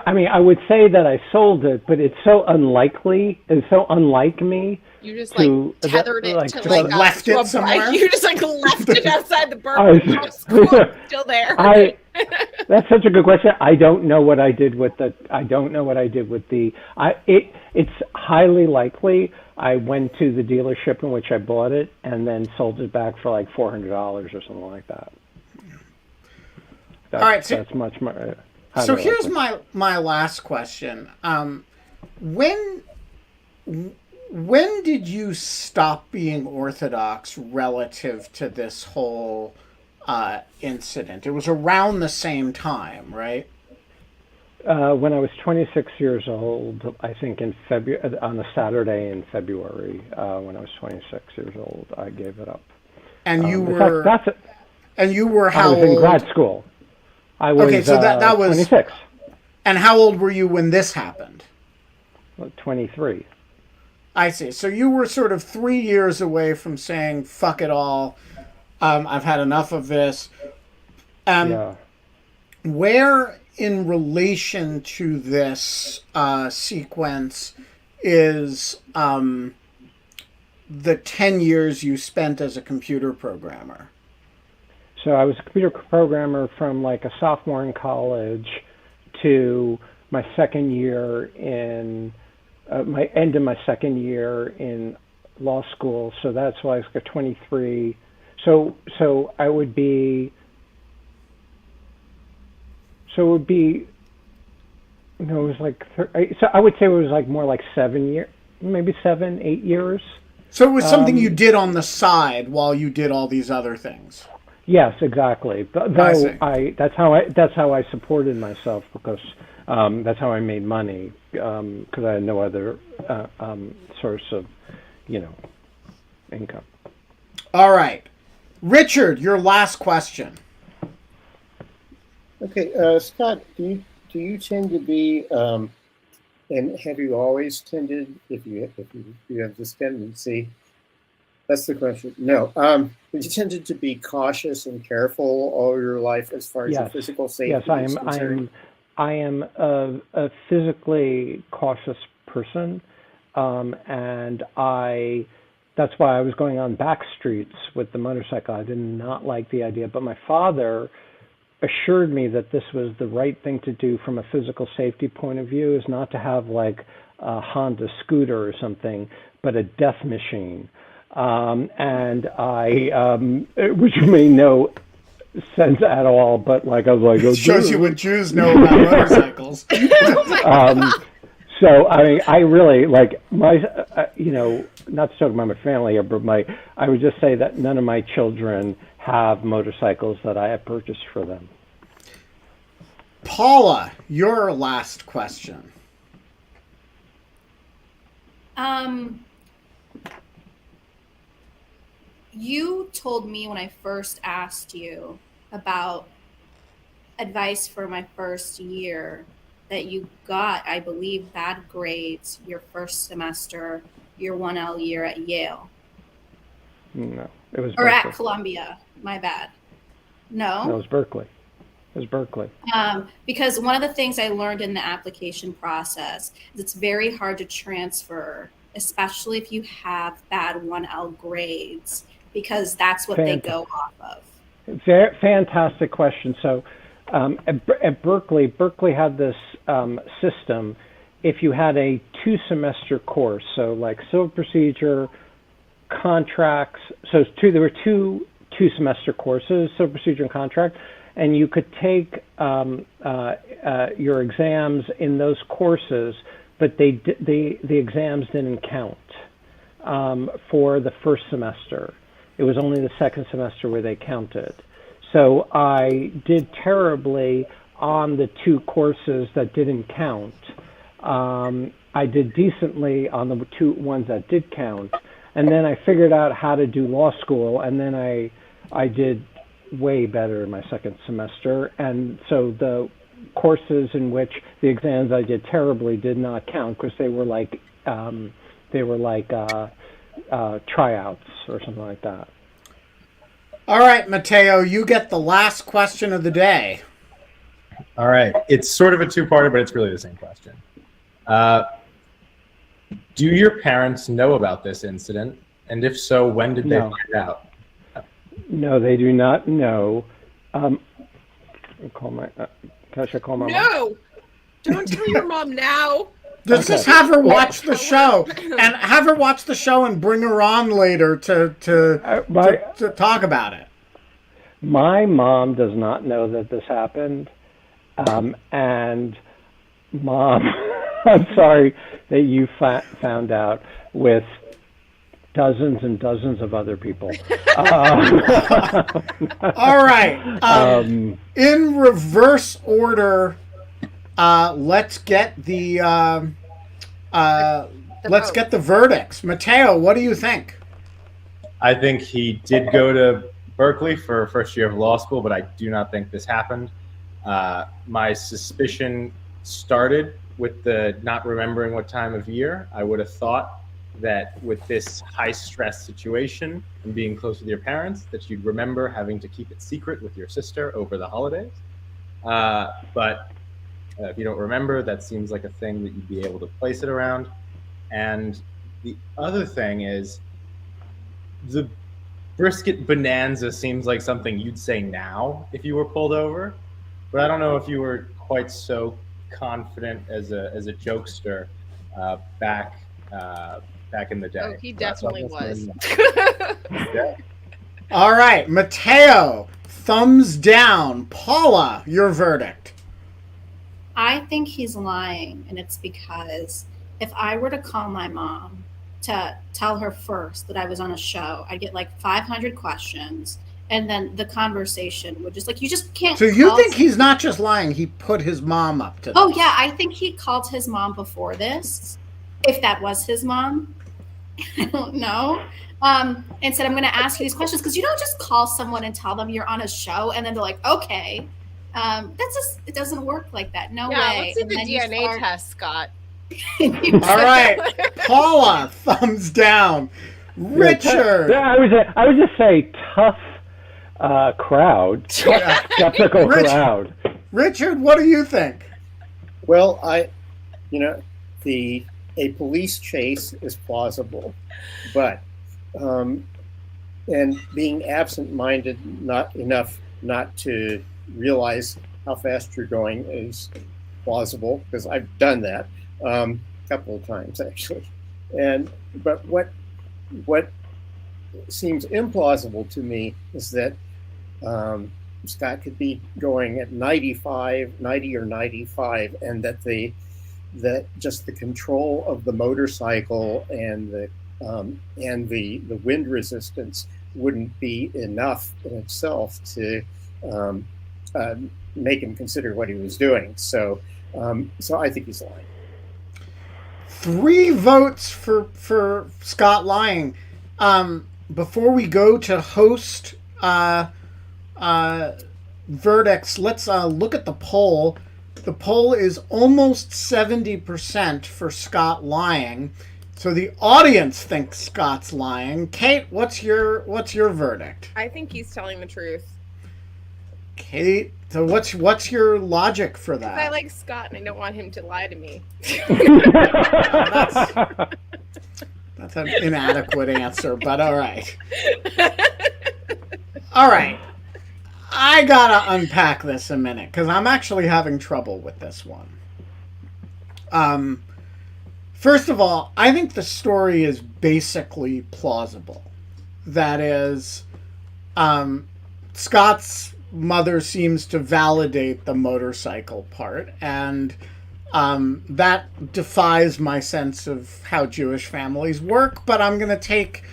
I mean, I would say that I sold it, but it's so unlikely. It's so unlike me. You just To- like tethered it like, to to- like left to it a bike. somewhere? You just like left it outside the I was- Berkeley school. It's still there. That's such a good question. I don't know what I did with the. It's highly likely I went to the dealership in which I bought it and then sold it back for like $400 or something like that. All right, so- that's much more. So highly here's likely. my last question. When did you stop being Orthodox relative to this whole incident? It was around the same time, right? When I was 26 years old, I think in February, on a Saturday in February, when I was 26 years old, I gave it up. And you In were fact, and you were I how was in old? grad school. I was Okay, so that was 26, And how old were you when this happened? 23. I see. So you were sort of 3 years away from saying "fuck it all." I've had enough of this. Yeah. Where in relation to this sequence is the 10 years you spent as a computer programmer. So I was a computer programmer from like a sophomore in college to my second year in my end of my second year in law school. So that's why I was like 23. So I would be. So it would be. No, it was like. So I would say it was like more like 7 years, maybe 7, 8 years. So it was something you did on the side while you did all these other things. Yes, exactly. Though that's how I supported myself, because that's how I made money, because I had no other source of, income. All right, Richard, your last question. Okay, Scott, do you tend to be, and have you always tended, if you have this tendency? That's the question. No. You tended to be cautious and careful all your life as far as your physical safety is concerned? I am a physically cautious person, and that's why I was going on back streets with the motorcycle. I did not like the idea, but my father assured me that this was the right thing to do from a physical safety point of view, is not to have like a Honda scooter or something, but a death machine. And I, which made no sense at all, but like I was like, it shows you what Jews know about motorcycles. So I really like my, not to talk about my family here, but I would just say that none of my children have motorcycles that I have purchased for them. Paula, your last question. You told me when I first asked you about advice for my first year that you got, I believe, bad grades your first semester, your 1L year at Yale. No, it was or Berkeley. At Columbia. My bad. No, it was Berkeley. It was Berkeley. Because one of the things I learned in the application process is it's very hard to transfer, especially if you have bad 1L grades, because that's what they go off of. Fantastic question. So at Berkeley had this system. If you had a 2-semester course, so like civil procedure, contracts, there were two 2-semester courses, civil procedure and contract, and you could take your exams in those courses, but the exams didn't count for the first semester. It was only the second semester where they counted. So I did terribly on the 2 courses that didn't count. I did decently on the 2 ones that did count. And then I figured out how to do law school, and then I did way better in my second semester. And so the courses in which the exams I did terribly did not count, because they were like tryouts or something like that. All right, Matteo, you get the last question of the day. All right. It's sort of a 2-parter, but it's really the same question. Do your parents know about this incident? And if so, when did they find out? No, they do not know. Should I call my mom? No! Don't tell your mom now. Just have her watch the show, and have her watch the show and bring her on later to talk about it. My mom does not know that this happened, and Mom, I'm sorry that you found out with dozens and dozens of other people. All right. In reverse order, let's get the verdicts. Matteo, what do you think? I think he did go to Berkeley for first year of law school, but I do not think this happened. My suspicion started with the not remembering what time of year. I would have thought that with this high stress situation and being close with your parents, that you'd remember having to keep it secret with your sister over the holidays. But If you don't remember, that seems like a thing that you'd be able to place it around. And the other thing is the brisket bonanza seems like something you'd say now if you were pulled over, but I don't know if you were quite so confident as a jokester back back in the day. Oh, he definitely was. Yeah. All right, Mateo, thumbs down. Paula, your verdict. I think he's lying, and it's because if I were to call my mom to tell her first that I was on a show, I'd get like 500 questions, and then the conversation would just like, you just can't. So you call think he's not just lying, he put his mom up to this. Oh yeah, I think he called his mom before this, if that was his mom. I don't know. And said, I'm going to ask you these questions, because you don't just call someone and tell them you're on a show and then they're like, okay. That's just, it doesn't work like that. No Yeah, way. let's see And the then you DNA start- test, Scott. All right, Paula, thumbs down. Richard. Yeah, I would just say tough crowd, skeptical crowd. Richard, what do you think? Well, a police chase is plausible, but and being absent-minded not enough not to realize how fast you're going is plausible, because I've done that a couple of times actually. But what seems implausible to me is that Scott could be going at 90 or 95, and that just the control of the motorcycle and the wind resistance wouldn't be enough in itself to make him consider what he was doing. So I think he's lying. 3 votes for Scott lying. Before we go to host verdicts, let's look at the poll. The poll is almost 70% for Scott lying. So the audience thinks Scott's lying. Kate, what's your verdict? I think he's telling the truth. Kate, so what's your logic for that? I like Scott and I don't want him to lie to me. That's an inadequate answer, but all right. All right. I gotta unpack this a minute, because I'm actually having trouble with this one. First of all, I think the story is basically plausible. That is, Scott's mother seems to validate the motorcycle part, and that defies my sense of how Jewish families work, but I'm going to take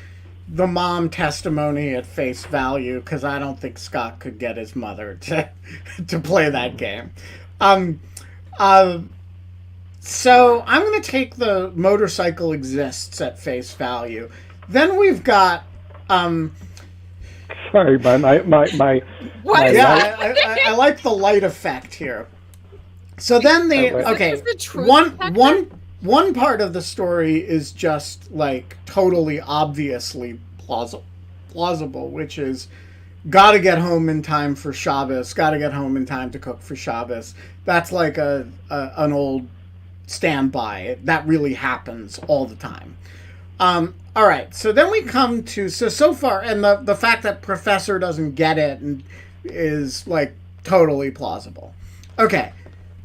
the mom testimony at face value, because I don't think Scott could get his mother to play that game. So I'm going to take the motorcycle exists at face value. Then we've got Sorry, my What? yeah, I like the light effect here. So then Is the truth detector? one part of the story is just like totally obviously plausible, which is gotta get home in time for Shabbos, gotta get home in time to cook for Shabbos. That's like an old standby. That really happens all the time. All right, so then we come to so far, and the fact that Professor doesn't get it and is like totally plausible. Okay,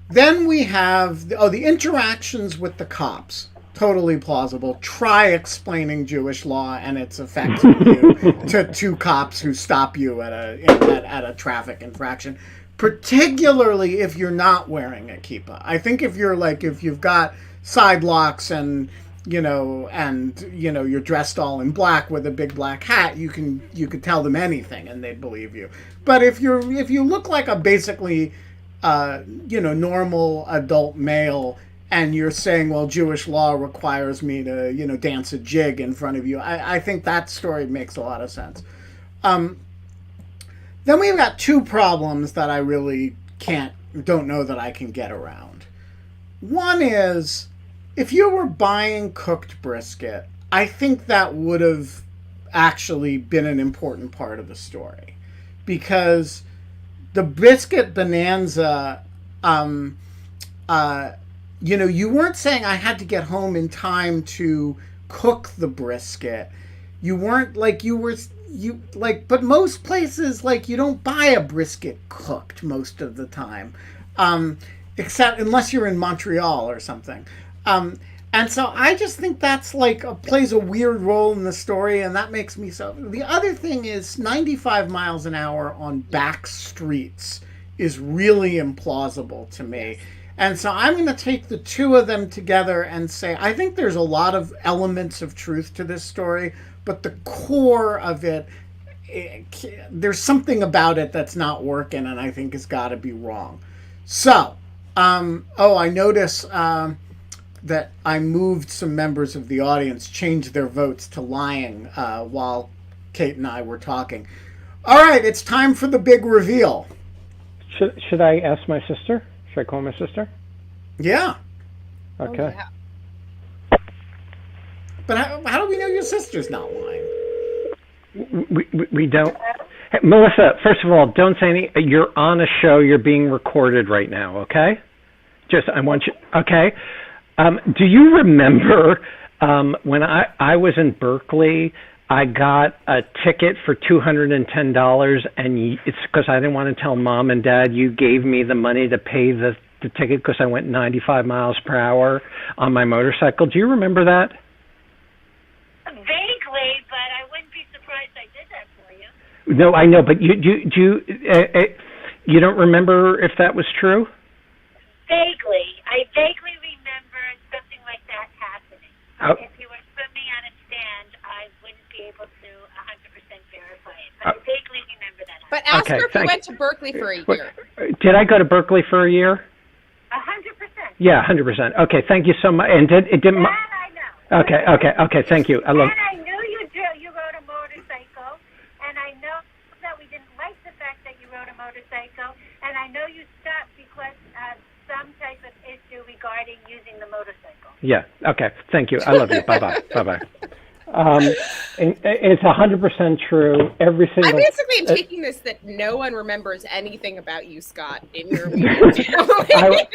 then we have the interactions with the cops, totally plausible. Try explaining Jewish law and its effects on you to 2 cops who stop you at a traffic infraction, particularly if you're not wearing a kippah. I think if you've got side locks and you're dressed all in black with a big black hat, you could tell them anything and they'd believe you. But if you look like a basically normal adult male and you're saying, well, Jewish law requires me to dance a jig in front of you, I think that story makes a lot of sense. Then we've got 2 problems that I really don't know that I can get around. One is, if you were buying cooked brisket, I think that would have actually been an important part of the story, because the brisket bonanza you weren't saying I had to get home in time to cook the brisket. You weren't like but most places, like, you don't buy a brisket cooked most of the time, except unless you're in Montreal or something. And so I just think that's like plays a weird role in the story, and that makes me so. The other thing is 95 miles an hour on back streets is really implausible to me. And so I'm going to take the two of them together and say I think there's a lot of elements of truth to this story, but the core of there's something about it that's not working, and I think has got to be wrong. So, I notice that I moved some members of the audience, changed their votes to lying while Kate and I were talking. All right, it's time for the big reveal. Should I ask my sister? Should I call my sister? Yeah. Okay. Oh, yeah. But how do we know your sister's not lying? We don't. Hey, Melissa, first of all, don't say any. You're on a show. You're being recorded right now, okay? I want you, okay? Do you remember when I was in Berkeley, I got a ticket for $210, and it's because I didn't want to tell Mom and Dad you gave me the money to pay the ticket because I went 95 miles per hour on my motorcycle. Do you remember that? Vaguely, but I wouldn't be surprised I did that for you. No, I know, but you don't remember if that was true? Vaguely. I vaguely remember something like that happening. Oh. If you were to put me on a stand, I wouldn't be able to 100% verify it. But I vaguely remember that happening. But ask her if you went to Berkeley for a year. Did I go to Berkeley for a year? 100%. Yeah, 100%. Okay, thank you so much. And it didn't. That I know. Okay. Thank you. I love. And I knew you rode a motorcycle, and I know that we didn't like the fact that you rode a motorcycle, and I know you stopped because of some type of issue regarding using the motorcycle. Yeah. Okay. Thank you. I love you. Bye-bye. Bye-bye. It's 100% true. Every I single. basically am taking this that no one remembers anything about you, Scott, in your immediate family.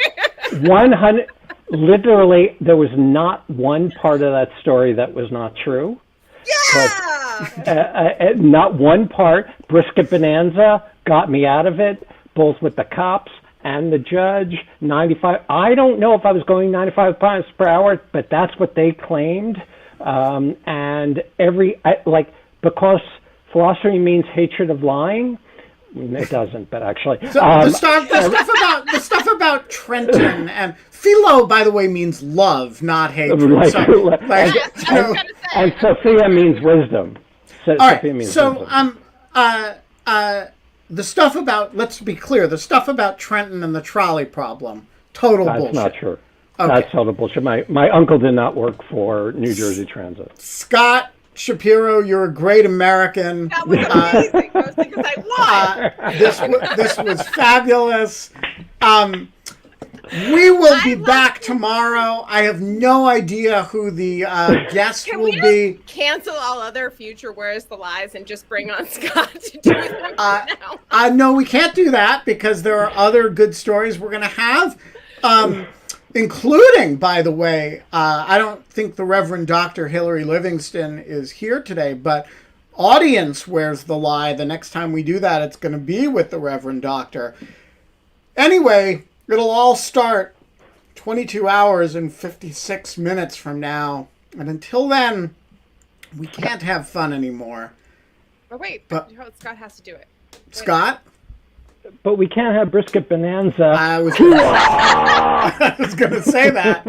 100. Literally, there was not one part of that story that was not true. Yeah. Not one part. Brisket Bonanza got me out of it, both with the cops and the judge. 95. I don't know if I was going 95 miles per hour, but that's what they claimed. And because philosophy means hatred of lying. It doesn't, but actually, So the stuff about Trenton and philo, by the way, means love, not hatred. And Sophia means wisdom. All right. Wisdom. The stuff about, let's be clear, the stuff about Trenton and the trolley problem, total bullshit. That's not true. Okay. That's total bullshit. My uncle did not work for New Jersey Transit. Scott Shapiro, you're a great American. That was amazing, mostly because I won. This was fabulous. We will be back tomorrow. I have no idea who the guest Can will we be. just cancel all other future Where's the Lies and just bring on Scott to do them now? No, we can't do that because there are other good stories we're going to have. Including, by the way, I don't think the Reverend Dr. Hillary Livingston is here today, but audience Where's the Lie. The next time we do that, it's going to be with the Reverend Doctor. Anyway, it'll all start 22 hours and 56 minutes from now. And until then, we can't have fun anymore. Oh, wait, But- Scott has to do it. Scott? But we can't have Brisket Bonanza. I was going to say that.